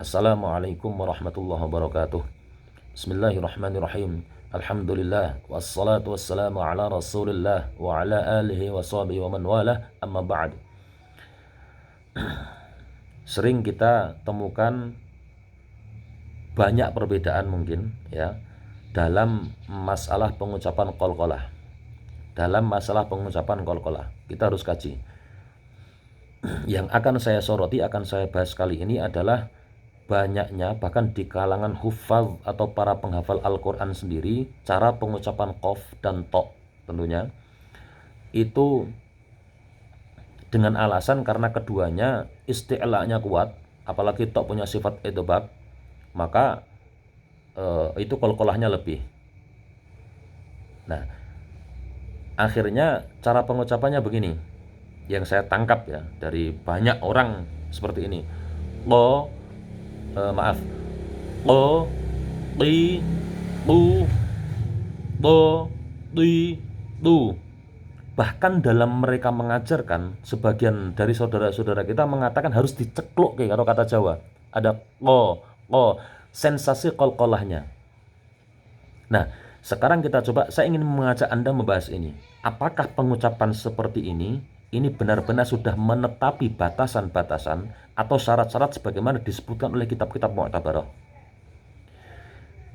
Assalamualaikum warahmatullahi wabarakatuh. Bismillahirrahmanirrahim. Alhamdulillah wassalatu wassalamu ala Rasulillah wa ala alihi wa sahbihi wa man walah, amma ba'd. Sering kita temukan banyak perbedaan mungkin ya dalam masalah pengucapan qalqalah. Dalam masalah pengucapan qalqalah, kita harus kaji. Yang akan saya soroti, akan saya bahas kali ini adalah banyaknya, bahkan di kalangan hufaz atau para penghafal Al-Quran sendiri, cara pengucapan qaf dan to tentunya itu dengan alasan karena keduanya isti'la'nya kuat, apalagi to punya sifat idbaq, maka itu qalqalahnya lebih. Nah, akhirnya cara pengucapannya begini, yang saya tangkap ya dari banyak orang seperti ini. Maaf, qo, qi, tu, to, ti, tu. Bahkan dalam mereka mengajarkan, sebagian dari saudara-saudara kita mengatakan harus dicekluk kayak kalau kata Jawa. Ada qo, sensasi qalqalahnya. Nah, sekarang kita coba, saya ingin mengajak Anda membahas ini. Apakah pengucapan seperti ini benar-benar sudah menetapi batasan-batasan atau syarat-syarat sebagaimana disebutkan oleh kitab-kitab Mu'tabarah.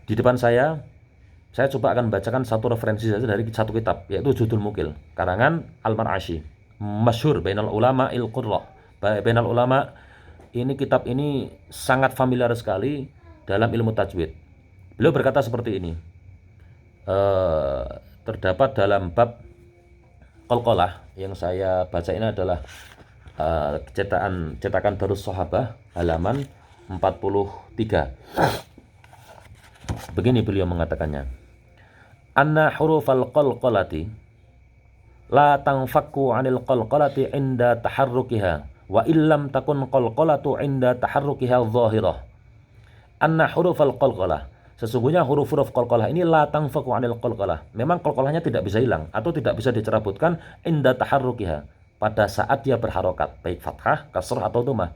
Di depan saya coba akan membacakan satu referensi saja dari satu kitab, yaitu Judul Mukil, karangan Al-Mar'ashi, masyhur bainal ulama il-qurra. Bainal ulama, ini kitab ini sangat familiar sekali dalam ilmu tajwid. Beliau berkata seperti ini, terdapat dalam bab qalqalah yang saya baca ini adalah cetakan Darus Sahabah halaman 43. Begini beliau mengatakannya. Anna hurufal qalqalati la tanfakku 'anil qalqalati 'inda taharrukiha wa illam takun qalqalatu 'inda taharrukiha dhahirah. Anna hurufal qalqalah, sesungguhnya huruf-huruf qalqalah ini la tanfaku 'anil qalqalah. Memang qalqalahnya tidak bisa hilang atau tidak bisa dicerabutkan inda taharrukiha, pada saat dia berharokat, baik fathah, kasrah atau dhammah.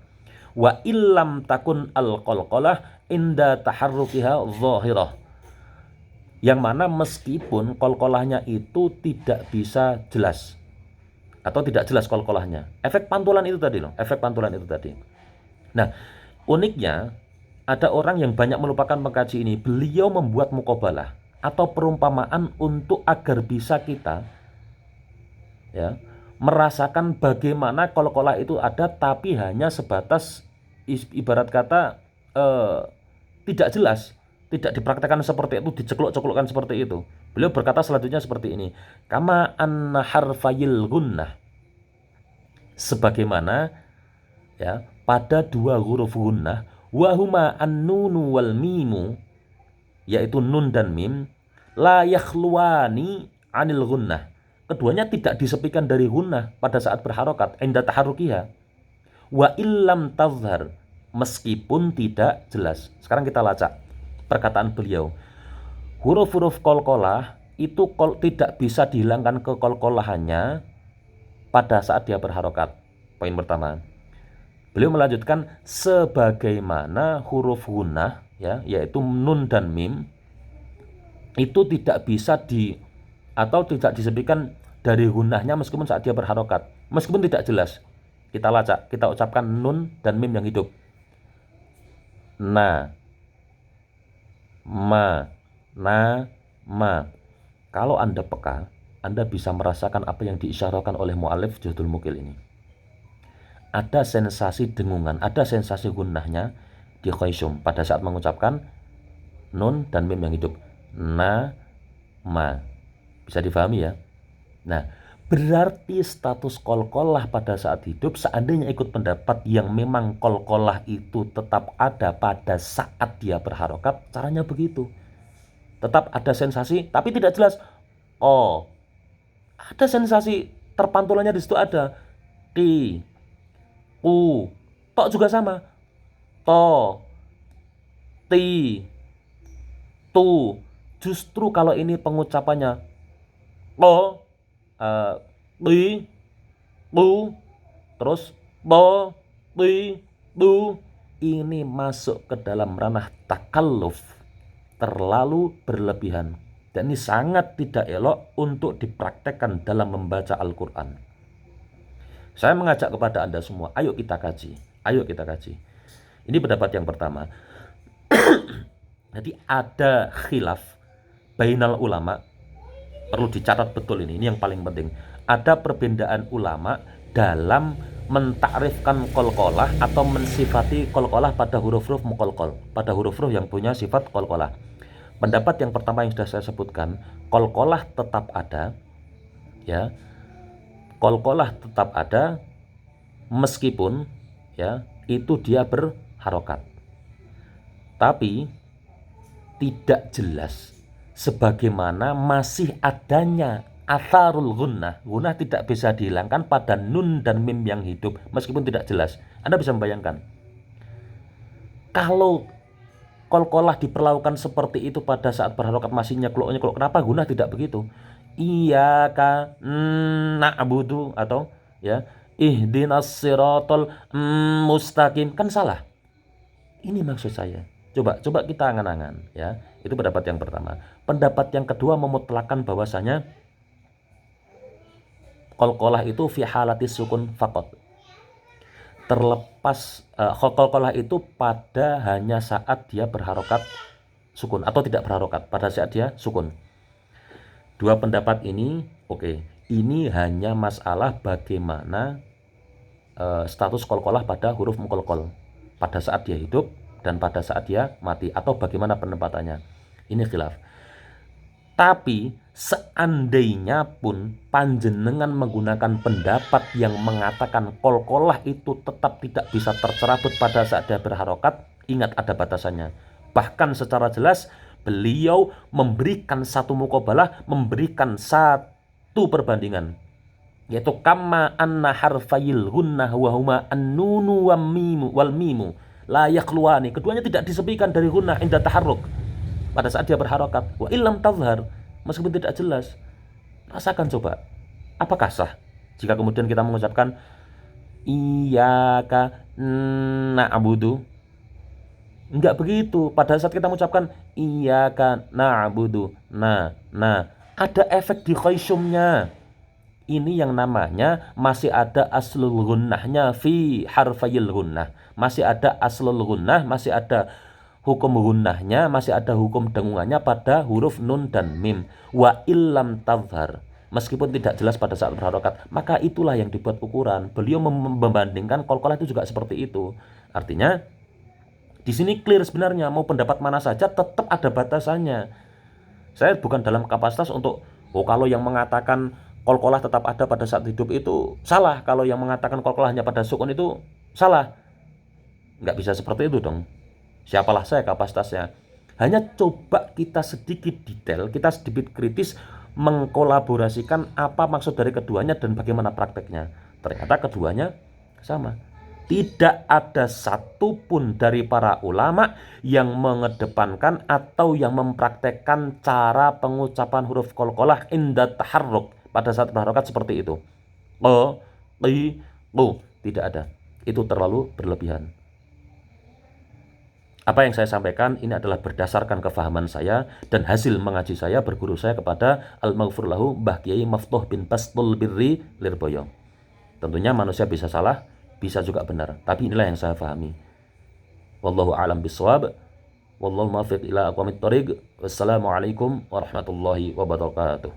Wa illam takun al qalqalah inda taharrukiha dhahirah. Yang mana meskipun qalqalahnya itu tidak bisa jelas atau tidak jelas qalqalahnya. Efek pantulan itu tadi loh, efek pantulan itu tadi. Nah, uniknya ada orang yang banyak melupakan mengkaji ini. Beliau membuat muqabalah atau perumpamaan untuk agar bisa kita ya merasakan bagaimana qalqalah itu ada, tapi hanya sebatas ibarat kata tidak jelas, tidak dipraktekkan seperti itu, dicekluk-ceklukkan seperti itu. Beliau berkata selanjutnya seperti ini, kama anna harfayil gunnah, sebagaimana ya pada dua huruf gunnah, wahuma an-nunu wal mimu, yaitu nun dan mim, la yakhluwani anil gunnah, keduanya tidak disepikan dari gunnah pada saat berharokat, inda taharrukiha, wa illam tazhar, meskipun tidak jelas. Sekarang kita lacak perkataan beliau. Huruf-huruf qalqalah itu tidak bisa dihilangkan ke qalqalahannya pada saat dia berharokat. Poin pertama. Beliau melanjutkan sebagaimana huruf gunnah ya, yaitu nun dan mim, itu tidak bisa atau tidak disepikan dari gunnahnya meskipun saat dia berharokat, meskipun tidak jelas. Kita lacak, kita ucapkan nun dan mim yang hidup. Na, ma, na, ma. Kalau Anda peka, Anda bisa merasakan apa yang diisyarahkan oleh mu'alif Judul Mukil ini. Ada sensasi dengungan, ada sensasi gunnahnya di khayshum pada saat mengucapkan nun dan mim yang hidup. Na, ma. Bisa difahami ya? Nah, berarti status qalqalah pada saat hidup, seandainya ikut pendapat yang memang qalqalah itu tetap ada pada saat dia berharokat, caranya begitu. Tetap ada sensasi, tapi tidak jelas. Oh, ada sensasi terpantulannya di situ ada. Ti, u, to juga sama. To, ti, tu. Justru kalau ini pengucapannya to, ti, tu, terus to, ti, tu, ini masuk ke dalam ranah takalluf, terlalu berlebihan. Dan ini sangat tidak elok untuk dipraktekkan dalam membaca Al-Quran. Saya mengajak kepada Anda semua, ayo kita kaji. Ayo kita kaji. Ini pendapat yang pertama. Jadi ada khilaf bainal ulama. Perlu dicatat betul ini yang paling penting. Ada perbedaan ulama dalam mentakrifkan qalqalah atau mensifati qalqalah pada huruf-huruf muqalqal, pada huruf-huruf yang punya sifat qalqalah. Pendapat yang pertama yang sudah saya sebutkan, qalqalah tetap ada, ya. Qalqalah tetap ada meskipun ya itu dia berharokat. Tapi tidak jelas sebagaimana masih adanya atharul gunnah. Gunnah tidak bisa dihilangkan pada nun dan mim yang hidup meskipun tidak jelas. Anda bisa membayangkan kalau qalqalah diperlakukan seperti itu pada saat berharokat masih nyeklok. Kenapa gunnah tidak begitu? Iyyaka na'budu atau ya ihdinas siratal mustaqim, kan salah. Ini maksud saya. Coba kita angan-angan ya. Itu pendapat yang pertama. Pendapat yang kedua memutlakan bahwasanya qalqalah itu fi halati sukun faqat. Terlepas qalqalah itu pada hanya saat dia berharokat sukun atau tidak berharokat, pada saat dia sukun. Dua pendapat ini oke. Ini hanya masalah bagaimana status qalqalah pada huruf muqalqal pada saat dia hidup dan pada saat dia mati, atau bagaimana penempatannya. Ini khilaf. Tapi seandainya pun panjenengan menggunakan pendapat yang mengatakan qalqalah itu tetap tidak bisa tercerabut pada saat dia berharokat, ingat ada batasannya. Bahkan secara jelas beliau memberikan satu muqabalah, memberikan satu perbandingan, yaitu kama anna harfayil gunnah wa huma an-nunu wal mimu la yakhluwani. Keduanya tidak disepikan dari gunnah inda taharruk pada saat dia berharokat. Wa illam tazhar, meskipun tidak jelas. Rasakan coba, apakah sah jika kemudian kita mengucapkan iyyaka na'budu? Enggak begitu. Pada saat kita mengucapkan iyyaka na'budu, nah ada efek di khaysumnya. Ini yang namanya masih ada aslul gunnahnya fi harfayil gunnah. Masih ada aslul gunnah, masih ada hukum gunnahnya, masih ada hukum dengungannya pada huruf nun dan mim. Wa illam tazhar, meskipun tidak jelas pada saat berharokat, maka itulah yang dibuat ukuran. Beliau membandingkan qalqalah itu juga seperti itu. Artinya di sini clear sebenarnya, mau pendapat mana saja tetap ada batasannya. Saya bukan dalam kapasitas untuk kalau yang mengatakan qalqalah tetap ada pada saat hidup itu salah, kalau yang mengatakan qalqalah hanya pada sukun itu salah. Nggak bisa seperti itu dong. Siapalah saya kapasitasnya. Hanya coba kita sedikit detail, kita sedikit kritis mengkolaborasikan apa maksud dari keduanya dan bagaimana prakteknya. Ternyata keduanya sama. Tidak ada satupun dari para ulama yang mengedepankan atau yang mempraktekkan cara pengucapan huruf qalqalah inda taharruk pada saat berharokat seperti itu. Tidak ada. Itu terlalu berlebihan. Apa yang saya sampaikan ini adalah berdasarkan kefahaman saya dan hasil mengaji saya, berguru saya kepada Al-Maghfur lahu Mbah Kiai Maftuh bin Bastul Birri Lirboyo. Tentunya manusia bisa salah, bisa juga benar, tapi inilah yang saya pahami. Wallahu a'lam bishawab. Wallahu muwaffiq ila aqwamit thoriq. Wassalamualaikum warahmatullahi wabarakatuh.